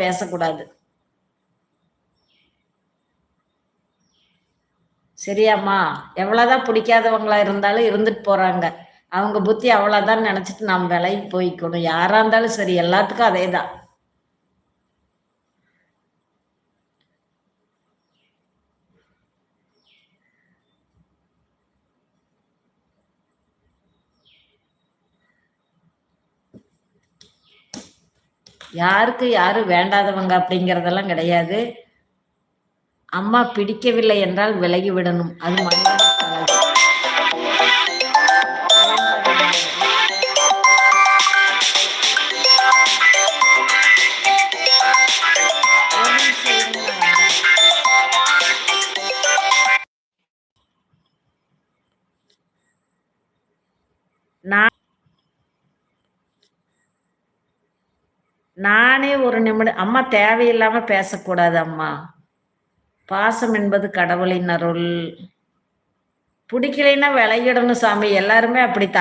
பேசக்கூடாது. சரியாம்மா? எவ்வளவுதான் பிடிக்காதவங்களா இருந்தாலும் இருந்துட்டு போறாங்க. அவங்க புத்தி அவ்வளவுதான் நினைச்சிட்டு நாம் விலகி போய்க்கணும். யாரா இருந்தாலும் சரி, எல்லாத்துக்கும் அதேதான். யாருக்கு யாரு வேண்டாதவங்க அப்படிங்கிறதெல்லாம் கிடையாது. அம்மா பிடிக்கவில்லை என்றால் விலகி விடணும். அது மனிதனுக்கு அழகு. ஒரு நிமிஷம் இருங்க, நான் வந்தேன். நானே ஒரு நிமிடம் அம்மா தேவையில்லாம பேசக்கூடாது அம்மா. பாசம் என்பது கடவுளின் அருள். பிடிக்கலைன்னா விலகிடணும் சாமி. எல்லாருமே அப்படித்தான்.